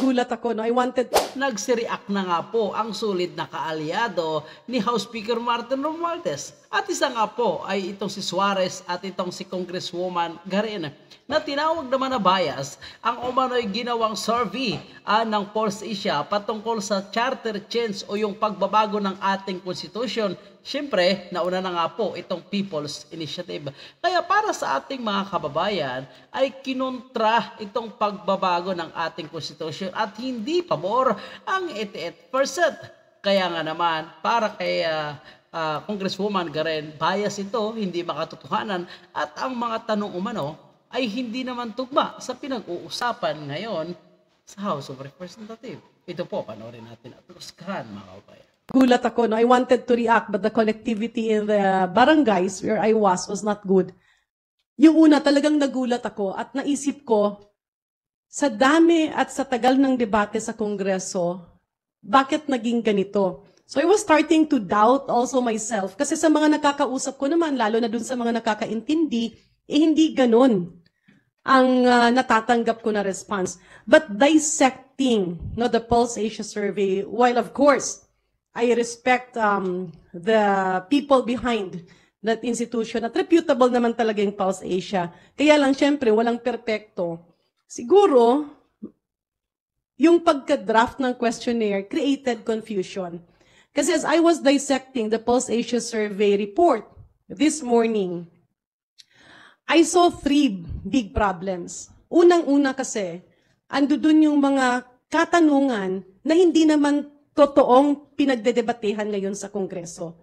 Gulat ako, no? I wanted... Nagsireact na nga po ang solid na kaalyado ni House Speaker Martin Romualdez. At isa nga po ay itong si Suarez at itong si Congresswoman Garin na tinawag naman na bias ang umano'y ginawang survey ng Pulse Asia patungkol sa charter change o yung pagbabago ng ating konstitusyon. Siyempre, nauna na nga po itong People's Initiative. Kaya para sa ating mga kababayan ay kinontra itong pagbabago ng ating konstitusyon at hindi pabor ang 88%. Kaya nga naman, para kay Congresswoman Garin, bias ito, hindi makatotohanan at ang mga tanong umano ay hindi naman tugma sa pinag-uusapan ngayon sa House of Representatives. Ito po, panoorin natin at luskahan mga kababayan. Gulat ako, no? I wanted to react, but the connectivity in the barangays where I was not good. Yung una, talagang nagulat ako at naisip ko, sa dami at sa tagal ng debate sa Kongreso, bakit naging ganito? So I was starting to doubt also myself. Kasi sa mga nakakausap ko naman, lalo na dun sa mga nakakaintindi, hindi ganun ang natatanggap ko na response. But dissecting the Pulse Asia survey, while of course, I respect the people behind that institution at reputable naman talaga yung Pulse Asia. Kaya lang, syempre, walang perpekto. Siguro, yung pagka-draft ng questionnaire created confusion. Kasi as I was dissecting the Pulse Asia survey report this morning, I saw 3 big problems. Unang-una kasi, ando dun yung mga katanungan na hindi naman totoong pinagdedebatehan ngayon sa Kongreso.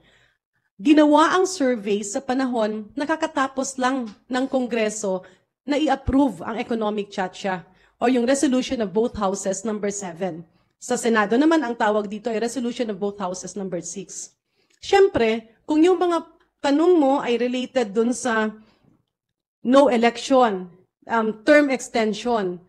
Ginawa ang survey sa panahon nakakatapos lang ng Kongreso na i-approve ang economic chacha o yung resolution of both houses number 7. Sa Senado naman, ang tawag dito ay resolution of both houses number 6. Siyempre, kung yung mga tanong mo ay related dun sa no election, term extension,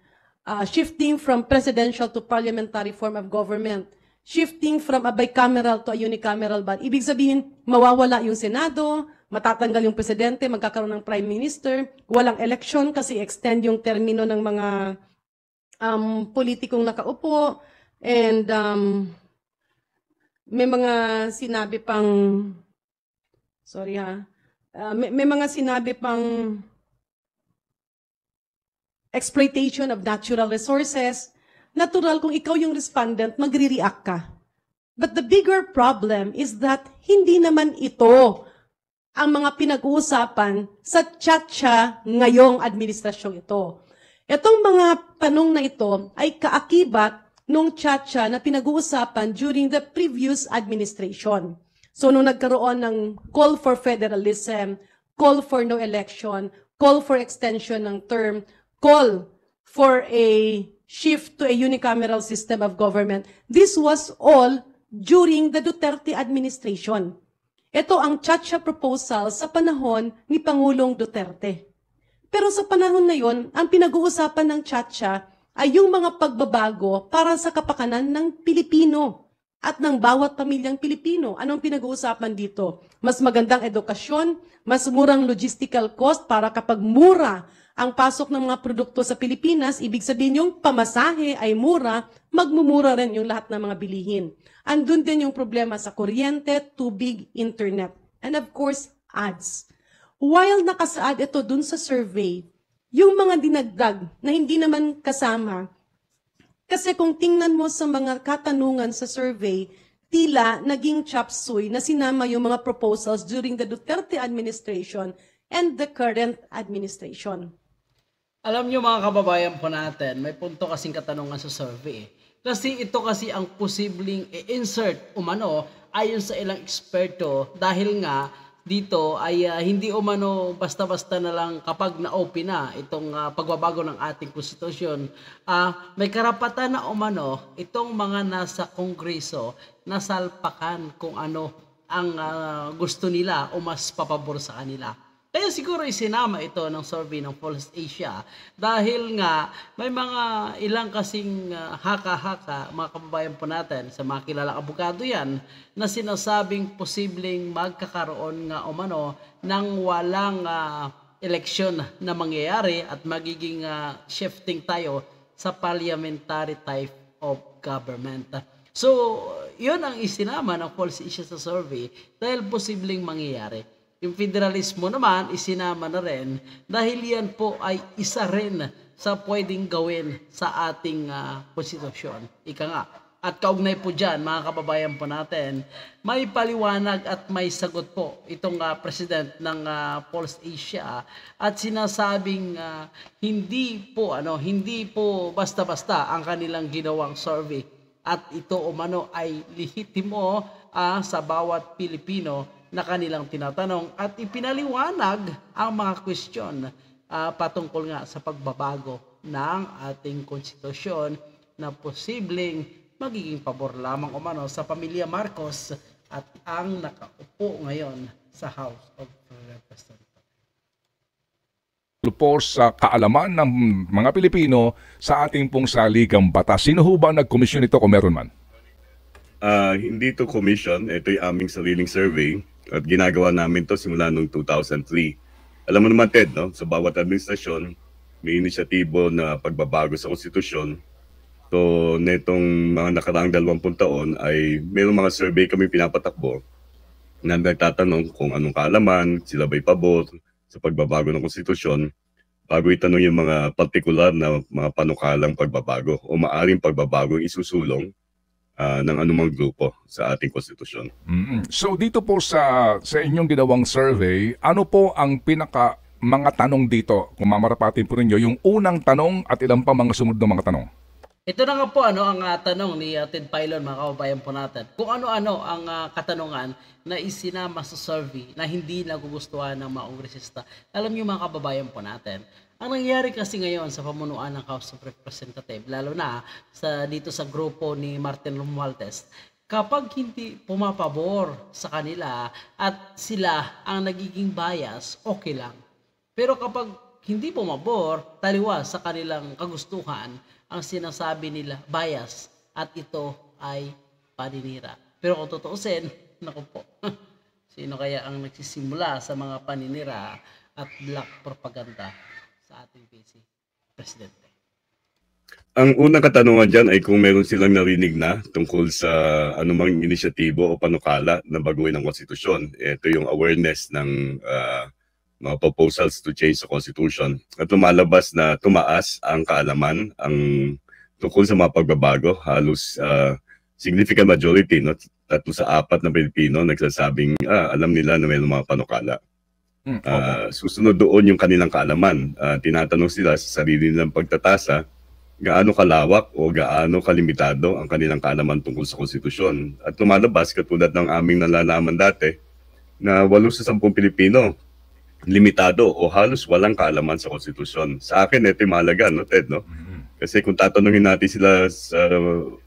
shifting from presidential to parliamentary form of government, shifting from a bicameral to a unicameral body. Ibig sabihin, mawawala yung Senado, matatanggal yung presidente, magkakaroon ng prime minister, walang election kasi extend yung termino ng mga politikong nakaupo, and may mga sinabi pang, may mga sinabi pang exploitation of natural resources. Natural kung ikaw yung respondent, magre-react ka. But the bigger problem is that hindi naman ito ang mga pinag-uusapan sa chacha ngayong administrasyong ito. Itong mga tanong na ito ay kaakibat nung chacha na pinag-uusapan during the previous administration. So nung nagkaroon ng call for federalism, call for no election, call for extension ng term, call for a shift to a unicameral system of government. This was all during the Duterte administration. Ito ang chacha proposal sa panahon ni Pangulong Duterte. Pero sa panahon na yon, ang pinag-uusapan ng chacha ay yung mga pagbabago para sa kapakanan ng Pilipino at ng bawat pamilyang Pilipino. Anong pinag-uusapan dito? Mas magandang edukasyon, mas murang logistical cost para kapag mura ang pasok ng mga produkto sa Pilipinas, ibig sabihin yung pamasahe ay mura, magmumura rin yung lahat ng mga bilihin. Andun din yung problema sa kuryente, tubig, internet, and of course, ads. While nakasaad ito dun sa survey, yung mga dinagdag na hindi naman kasama, kasi kung tingnan mo sa mga katanungan sa survey, tila naging chop suey na sinama yung mga proposals during the Duterte administration and the current administration. Alam nyo mga kababayan po natin, may punto kasing katanungan sa survey. Kasi ito kasi ang posibleng i-insert umano ayon sa ilang eksperto dahil nga dito ay hindi umano basta-basta na lang kapag na-open na itong pagbabago ng ating konstitusyon, may karapatan na umano itong mga nasa kongreso na salpakan kung ano ang gusto nila o mas papabor sa kanila. Kaya siguro isinama ito ng survey ng Pulse Asia dahil nga may mga ilang kasing haka-haka mga kababayan po natin sa mga kilalang abogado yan na sinasabing posibleng magkakaroon nga umano ng walang eleksyon na mangyayari at magiging shifting tayo sa parliamentary type of government. So, yun ang isinama ng policy issue sa survey dahil posibleng mangyayari. Yung federalismo naman, isinama na rin dahil yan po ay isa rin sa pwedeng gawin sa ating konstitusyon. Ika nga. At kaugnay po dyan, mga kababayan po natin, may paliwanag at may sagot po itong president ng Pulse Asia at sinasabing hindi po basta-basta ang kanilang ginawang survey at ito umano ay lehitimo sa bawat Pilipino na kanilang tinatanong at ipinaliwanag ang mga question patungkol nga sa pagbabago ng ating konstitusyon na posibleng magiging pabor lamang umano sa pamilya Marcos at ang nakaupo ngayon sa House of Representatives. Po sa kaalaman ng mga Pilipino sa ating pong saligang batas. Sino ho ba nag-komisyon ito kung meron man? Hindi ito commission, ito yung aming sariling survey at ginagawa namin to simula noong 2003. Alam mo naman Ted, no? Sa bawat administrasyon, may inisyatibo na pagbabago sa konstitusyon. So, netong mga nakaraang 20 taon ay mayroong mga survey kami pinapatakbo na nagtatanong kung anong kaalaman, sila ba'y pabor sa pagbabago ng konstitusyon bago itanong yung mga partikular na mga panukalang pagbabago o maaring pagbabago isusulong ng anumang grupo sa ating konstitusyon. So, dito po sa inyong ginawang survey, ano po ang mga tanong dito? Kung mamarapatin po ninyo, yung unang tanong at ilang pa mga sumunod na mga tanong. Ito na nga po ang tanong ni Ted Filon, mga kababayan po natin. Kung ano-ano ang katanungan na isinama sa survey na hindi nagugustuhan ng mga kongresista. Alam niyo mga kababayan po natin, ang nangyayari kasi ngayon sa pamunuan ng House of Representatives, lalo na dito sa grupo ni Martin Romualdez, kapag hindi pumapabor sa kanila at sila ang nagiging bias, okay lang. Pero kapag hindi pumabor, taliwas sa kanilang kagustuhan, ang sinasabi nila bias at ito ay paninira. Pero kung tutuusin, naku po, sino kaya ang nagsisimula sa mga paninira at black propaganda sa ating PC Presidente? Ang unang katanungan dyan ay kung meron silang narinig na tungkol sa anumang inisyatibo o panukala na baguhin ang konstitusyon. Ito yung awareness ng mga proposals to change the Constitution at lumalabas na tumaas ang kaalaman ang tungkol sa mga pagbabago. Halos significant majority, no? 3 sa 4 na Pilipino nagsasabing alam nila na may mga panukala. Susunod doon yung kanilang kaalaman. Tinatanong sila sa sarili nilang pagtatasa gaano kalawak o gaano kalimitado ang kanilang kaalaman tungkol sa konstitusyon. At lumalabas katulad ng aming nalalaman dati na 8 sa 10 Pilipino limitado o halos walang kaalaman sa konstitusyon. Sa akin, ito yung mahalaga, no, Ted, no? Kasi kung tatanungin natin sila sa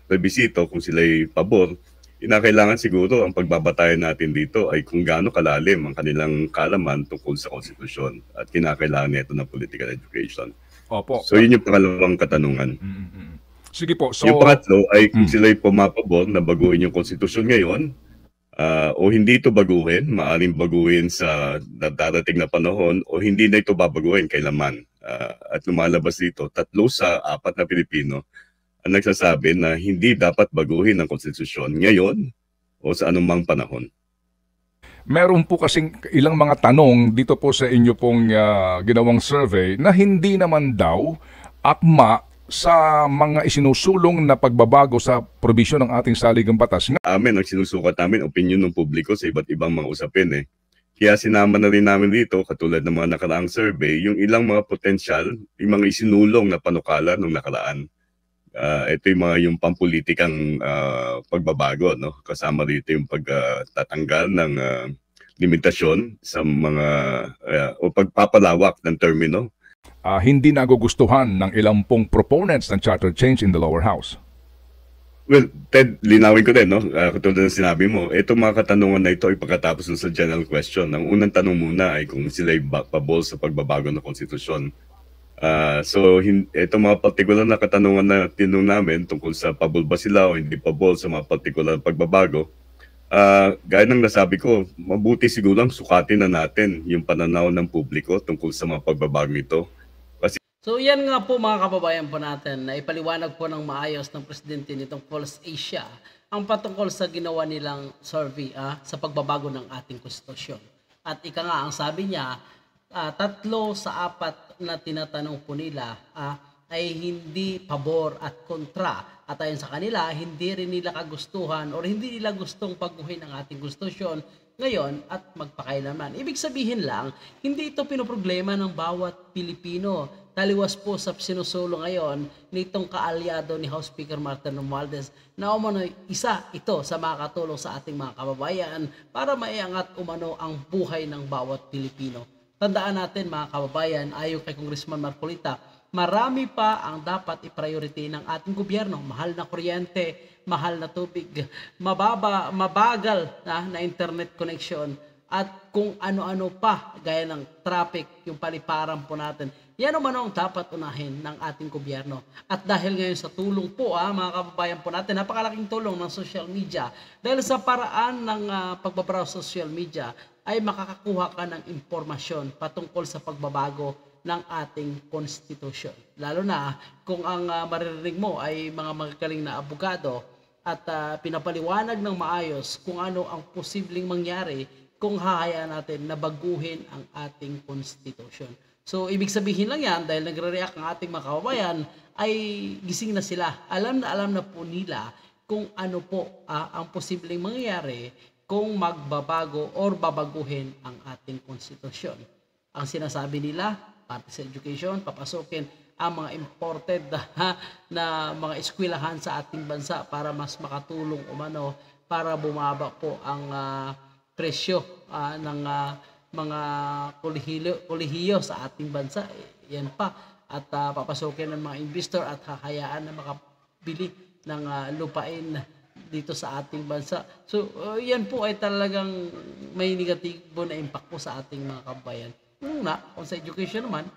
plebisito kung sila'y pabor, kinakailangan siguro ang pagbabatayan natin dito ay kung gaano kalalim ang kanilang kaalaman tungkol sa konstitusyon at kinakailangan nito ng political education. Opo. So, yun yung pangalawang katanungan. Sige po. So, yung pangatlo ay kung sila'y pumapabor na baguhin yung konstitusyon ngayon, o hindi ito baguhin, maaaring baguhin sa darating na panahon o hindi na ito babaguhin kailanman. At lumalabas dito, 3 sa 4 na Pilipino ang nagsasabi na hindi dapat baguhin ang konstitusyon ngayon o sa anumang panahon. meron po kasing ilang mga tanong dito po sa inyo pong ginawang survey na hindi naman daw akma sa mga isinusulong na pagbabago sa probisyon ng ating saligang batas. Amin, ang sinusukat namin, opinion ng publiko sa iba't ibang mga usapin eh. Kaya sinama na rin namin dito, katulad ng mga nakaraang survey, yung ilang mga potensyal, yung mga isinulong na panukala nung nakaraan. Ito yung pampulitikang pagbabago, no? Kasama dito yung pagtatanggal ng limitasyon sa mga o pagpapalawak ng termino. Hindi nagugustuhan ng ilang pong proponents ng charter change in the lower house. Well, Ted, linawin ko din, no? Katulad ng sinabi mo, itong mga katanungan na ito ay pagkatapos sa general question. Ang unang tanong muna ay kung sila ay pabor sa pagbabago ng konstitusyon. So, itong mga particular na katanungan na tinanong namin tungkol sa pabor ba sila o hindi pabor sa mga particular pagbabago, gaya ng nasabi ko, mabuti siguro lang sukatin na natin yung pananaw ng publiko tungkol sa mga pagbabago ito. So yan nga po mga kababayan po natin na ipaliwanag po ng maayos ng presidente nitong Pulse Asia ang patungkol sa ginawa nilang survey sa pagbabago ng ating konstitusyon. At ika nga ang sabi niya, 3 sa 4 na tinatanong po nila ay hindi pabor at kontra. At ayon sa kanila, hindi rin nila kagustuhan o hindi nila gustong pagguhin ang ating konstitusyon ngayon at magpakailanman. Ibig sabihin lang, hindi ito pinoproblema ng bawat Pilipino. Taliwas po sa sinusulong ngayon nitong kaalyado ni House Speaker Martin Romualdez na umano isa ito sa makakatulong sa ating mga kababayan para maiangat umano ang buhay ng bawat Pilipino. Tandaan natin mga kababayan, ayon kay Congressman Marcolita, marami pa ang dapat i-priority ng ating gobyerno. Mahal na kuryente, mahal na tubig, mabagal na internet connection, at kung ano-ano pa gaya ng traffic, yung paliparan po natin. Yan naman ang dapat unahin ng ating gobyerno. At dahil ngayon sa tulong po mga kababayan po natin, napakalaking tulong ng social media. Dahil sa paraan ng pagbabrowse social media, ay makakakuha ka ng impormasyon patungkol sa pagbabago ng ating konstitusyon. Lalo na kung ang maririnig mo ay mga magagaling na abogado at pinapaliwanag ng maayos kung ano ang posibleng mangyari kung hahayaan natin na baguhin ang ating konstitusyon. So, ibig sabihin lang yan, dahil nagre-react ang ating mga kababayan, ay gising na sila. Alam na po nila kung ano po ang posibleng mangyari kung magbabago or babaguhin ang ating konstitusyon. Ang sinasabi nila, pati sa education, papasukin ang mga imported na mga eskwelahan sa ating bansa para mas makatulong umano para bumaba po ang presyo ng mga kolehiyo sa ating bansa. Yan pa. At papasukin ng mga investor at hahayaan na makabili ng lupain dito sa ating bansa. So, yan po ay talagang may negatibo na impact po sa ating mga kabayan. Una, kung sa education naman,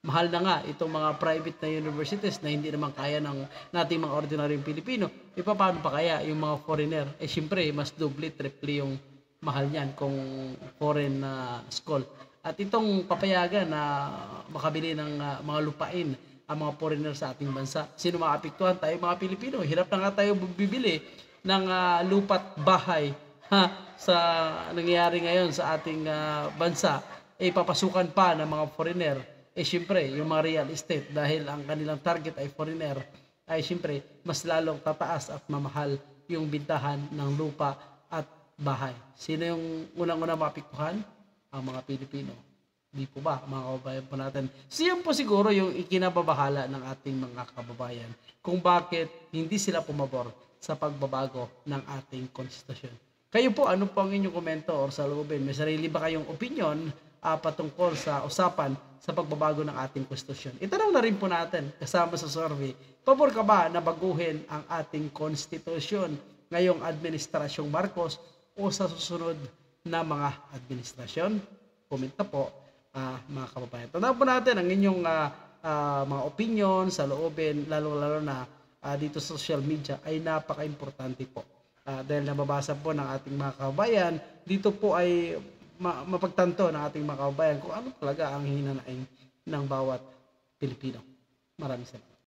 mahal na nga itong mga private na universities na hindi naman kaya ng nating mga ordinaryong Pilipino. Paano pa kaya yung mga foreigner? Siyempre, mas doble, triple yung mahal niyan kung foreign school. At itong papayagan na makabili ng mga lupain ang mga foreigner sa ating bansa. Sino maapektuhan? Tayo mga Pilipino. Hirap na nga tayo bibili ng lupat bahay sa nangyayari ngayon sa ating bansa. Papasukan pa ng mga foreigner. Siyempre, yung mga real estate dahil ang kanilang target ay foreigner, ay siyempre, mas lalong tataas at mamahal yung bintahan ng lupa at bahay. Sino yung unang-unang maapektuhan? Ang mga Pilipino. Di po ba, mga kababayan po natin? Siyan po siguro yung ikinababahala ng ating mga kababayan kung bakit hindi sila pumabor sa pagbabago ng ating konstitusyon. Kayo po, ano po ang inyong komento or saloobin? May sarili ba kayong opinion patungkol sa usapan sa pagbabago ng ating konstitusyon? Itanong na rin po natin kasama sa survey, pabor ka ba na baguhin ang ating konstitusyon ngayong administrasyong Marcos o sa susunod na mga administrasyon? Comment na po mga kababayan. Tandaan po natin ang inyong mga opinion, saloobin, lalo-lalo na dito sa social media ay napaka-importante po. Dahil nababasa po ng ating mga kababayan, dito po ay mapagtanto ng ating mga kababayan kung ano talaga ang hinanaing ng bawat Pilipino. Maraming salamat.